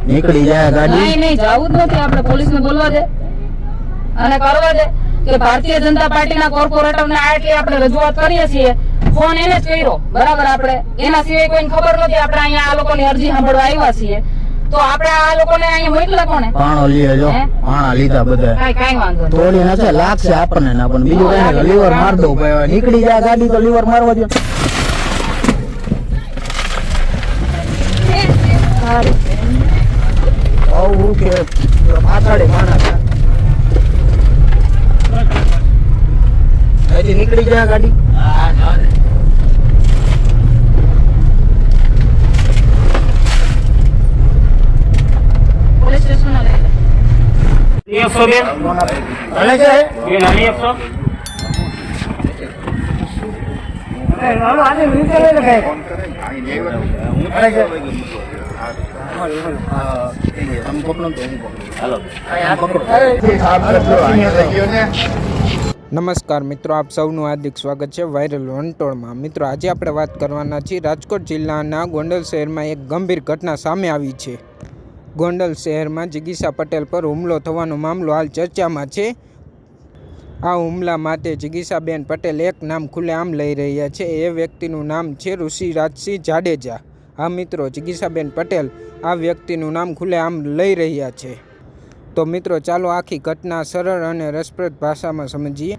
નીકળી જાય ગાડી. નહીં જાવું જ નથી. આપણે પોલીસને બોલવા દે અને કરવા દે કે ભારતીય જનતા પાર્ટીના કોર્પોરેટરને આટલી આપણે રજૂઆત કરીએ છીએ. ફોન એને જ કર્યો, બરાબર. આપણે એના સિવાય કોઈને ખબર નથી. આપણે અહીંયા આ લોકોની અરજી સાંભળવા આવ્યા છીએ, તો આપણે આ લોકોને અહીંયા મોકલા કોને? પાણો લઈએ જો, પાણા લીધા બધા. કાઈ વાંધો નહીં. થોડી નથી લાગશે આપણને ના, પણ બીજું કઈ નહીં. લીવર માર દો ભાઈ. નીકળી જાય ગાડી તો લીવર મારવા દો. આવું કે પાછળ માણસ હજી નીકળી જાય ગાડી. પોલીસ સ્ટેશન લઈ લે. 100 બેન ચાલે છે બેન આની 100 નમસ્કાર મિત્રો, આપ સૌનું હાર્દિક સ્વાગત છે વાયરલ વંટોળમાં. મિત્રો, આજે આપણે વાત કરવાના છીએ રાજકોટ જિલ્લાના ગોંડલ શહેરમાં એક ગંભીર ઘટના સામે આવી છે. ગોંડલ શહેરમાં જિગીસા પટેલ પર હુમલો થવાનો મામલો હાલ ચર્ચામાં છે. આ હુમલા માટે જિગીસાબેન પટેલ એક નામ ખુલ્લેઆમ લઈ રહ્યા છે. એ વ્યક્તિનું નામ છે ઋષિરાજસિંહ જાડેજા. હા મિત્રો, જિગીસાબેન પટેલ આ વ્યક્તિનું નામ ખુલ્લેઆમ લઈ રહ્યા છે. તો મિત્રો, ચાલો આખી ઘટના સરળ અને રસપ્રદ ભાષામાં સમજીએ.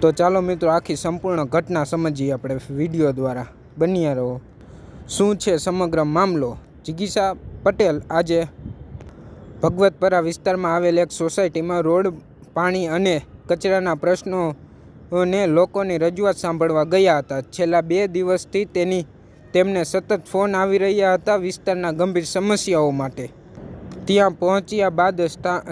તો ચાલો મિત્રો, આખી સંપૂર્ણ ઘટના સમજીએ આપણે વિડીયો દ્વારા. બન્યા રહો. શું છે સમગ્ર મામલો? જિગીસા પટેલ આજે ભગવતપરા વિસ્તારમાં આવેલ એક સોસાયટીમાં રોડ, પાણી અને કચરાના પ્રશ્નોને લોકોની રજૂઆત સાંભળવા ગયા હતા. છેલ્લા 2 દિવસથી તેમને સતત ફોન આવી રહ્યા હતા વિસ્તારના ગંભીર સમસ્યાઓ માટે. ત્યાં પહોંચ્યા બાદ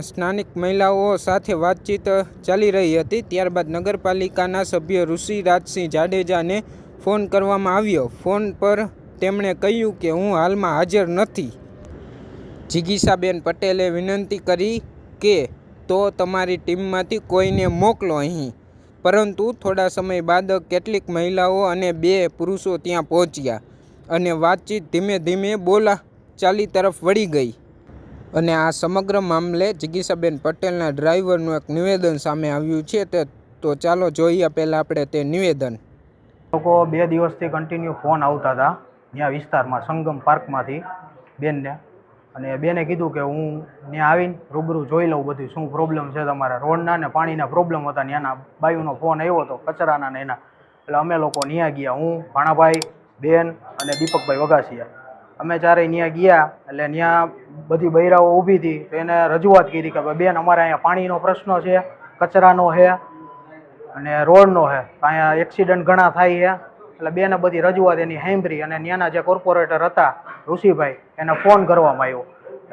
સ્થાનિક મહિલાઓ સાથે વાતચીત ચાલી રહી હતી. ત્યારબાદ નગરપાલિકાના સભ્ય ઋષિરાજસિંહ જાડેજાને ફોન કરવામાં આવ્યો. ફોન પર તેમણે કહ્યું કે હું હાલમાં હાજર નથી. જિગીસાબેન પટેલે વિનંતી કરી કે તો તમારી ટીમમાંથી કોઈને મોકલો અહીં. પરંતુ થોડા સમય બાદ કેટલીક મહિલાઓ અને 2 પુરુષો ત્યાં પહોંચ્યા અને વાતચીત ધીમે ધીમે બોલાચાલી તરફ વળી ગઈ. અને આ સમગ્ર મામલે જિગીસાબેન પટેલના ડ્રાઈવરનું એક નિવેદન સામે આવ્યું છે. તો ચાલો જોઈએ પહેલાં આપણે તે નિવેદન. લોકો 2 દિવસથી કન્ટિન્યુ ફોન આવતા હતા ત્યાં વિસ્તારમાં સંગમ પાર્કમાંથી બેનને. અને બેને કીધું કે હું ત્યાં આવીને રૂબરૂ જોઈ લઉં બધું શું પ્રોબ્લેમ છે તમારા. રોડના ને પાણીના પ્રોબ્લેમ હતા. ત્યાંના બાયુનો ફોન આવ્યો હતો કચરાના ને એના. એટલે અમે લોકો ત્યાં ગયા. હું, ભાણાભાઈ, બેન અને દીપકભાઈ વગાસિયા. અમે ચારે ત્યાં ગયા. એટલે ત્યાં બધી બૈરાઓ ઊભી હતી. તો એને રજૂઆત કરી કે ભાઈ બેન, અમારે અહીંયા પાણીનો પ્રશ્ન છે, કચરાનો છે અને રોડનો છે. અહીંયા એક્સિડન્ટ ઘણા થાય છે. એટલે બેને બધી રજૂઆત એની સાંભળી અને ત્યાંના જે કોર્પોરેટર હતા ઋષિભાઈ, એને ફોન કરવામાં આવ્યો.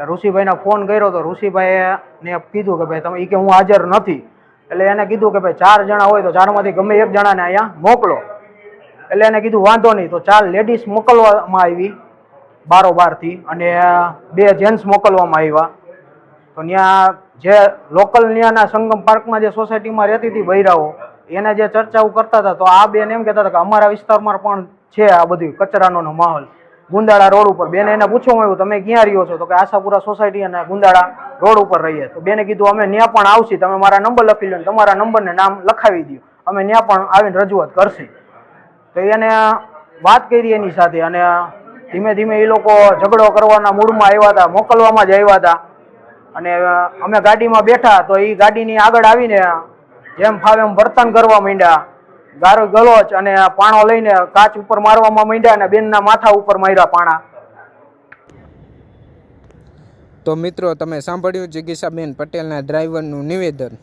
ઋષિભાઈને ફોન કર્યો તો ઋષિભાઈને કીધું કે ભાઈ તમે, કે હું હાજર નથી. એટલે એને કીધું કે ભાઈ 4 જણા હોય તો 4માંથી ગમે એક જણાને અહીંયા મોકલો. એટલે એને કીધું વાંધો નહીં. તો 4 લેડીઝ મોકલવામાં આવી બારોબારથી અને 2 જેન્ટ્સ મોકલવામાં આવ્યા. તો ત્યાં જે લોકલ ત્યાંના સંગમ પાર્કમાં જે સોસાયટીમાં રહેતી હતી બૈરાઓ, એને જે ચર્ચાઓ કરતા હતા, તો આ બેન એમ કહેતા હતા કે અમારા વિસ્તારમાં પણ છે આ બધું કચરાનો માહોલ ગુંદાળા રોડ ઉપર. બેને એને પૂછવામાં આવ્યું તમે ક્યાં રહ્યો છો? તો કે આશાપુરા સોસાયટી અને ગુંદાળા રોડ ઉપર રહીએ. તો બેને કીધું અમે ત્યાં પણ આવશી, તમે મારા નંબર લખી લો, તમારા નંબરને નામ લખાવી દો, અમે ત્યાં પણ આવીને રજૂઆત કરશી. તો એને વાત કરી એની સાથે અને ધીમે ધીમે એ લોકો ઝઘડો કરવાના મૂડમાં આવ્યા હતા, મોકલવામાં જ આવ્યા હતા. અને અમે ગાડીમાં બેઠા તો એ ગાડીની આગળ આવીને જેમ ફાવે એમ વર્તન કરવા માંડ્યા. ગારો ગલોચ અને પાણો લઈને કાચ ઉપર મારવામાં માંડ્યા અને બેનના માથા ઉપર માર્યા પાણા. તો મિત્રો, તમે સાંભળ્યું જિગીસાબેન પટેલના ડ્રાઈવરનું નિવેદન.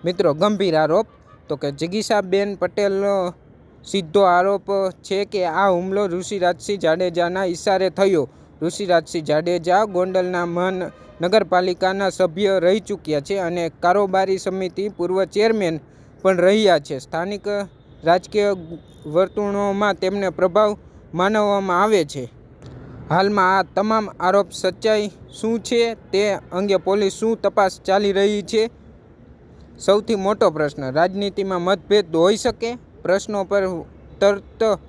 મિત્રો, ગંભીર આરોપ. તો કે જિગીસાબેન પટેલનો સીધો આરોપ છે કે આ હુમલો ઋષિરાજસિંહ જાડેજાના ઇશારે થયો. ઋષિરાજસિંહ જાડેજા ગોંડલના નગરપાલિકાના સભ્ય રહી ચૂક્યા છે અને કારોબારી સમિતિ પૂર્વ ચેરમેન પણ રહ્યા છે. સ્થાનિક રાજકીય વર્તુળોમાં તેમને પ્રભાવ માનવામાં આવે છે. હાલમાં આ તમામ આરોપ સચ્ચાઈ શું છે તે અંગે પોલીસ શું તપાસ ચાલી રહી છે? સૌથી મોટો પ્રશ્ન, રાજનીતિમાં મતભેદ હોઈ શકે, પ્રશ્નો પર તર્ક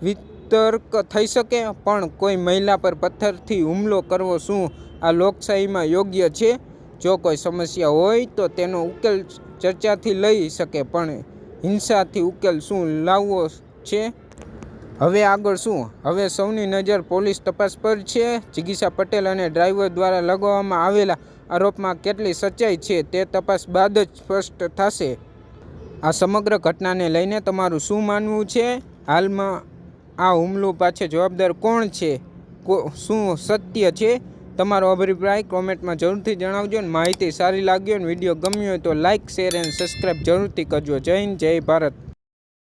વિતર્ક થઈ શકે, પણ કોઈ મહિલા પર પથ્થરથી હુમલો કરવો શું આ લોકશાહીમાં યોગ્ય છે? જો કોઈ સમસ્યા હોય તો તેનો ઉકેલ ચર્ચાથી લઈ શકે, પણ હિંસાથી ઉકેલ શું લાવવો છે? હવે આગળ શું? હવે સૌની નજર પોલીસ તપાસ પર છે. જિગીશા પટેલ અને ડ્રાઈવર દ્વારા લગાવવામાં આવેલા આરોપમાં કેટલી સચ્ચાઈ છે તે તપાસ બાદ જ સ્પષ્ટ થશે. આ સમગ્ર ઘટનાને લઈને તમારું શું માનવું છે? હાલમાં આ હુમલો પાછળ જવાબદાર કોણ છે? શું સત્ય છે? તમારો અભિપ્રાય કોમેન્ટમાં જરૂરથી જણાવજો. અને માહિતી સારી લાગી અને વિડીયો ગમ્યો હોય તો લાઇક, શેર અને સબસ્ક્રાઈબ જરૂરથી કરજો. જય હિન્દ, જય ભારત.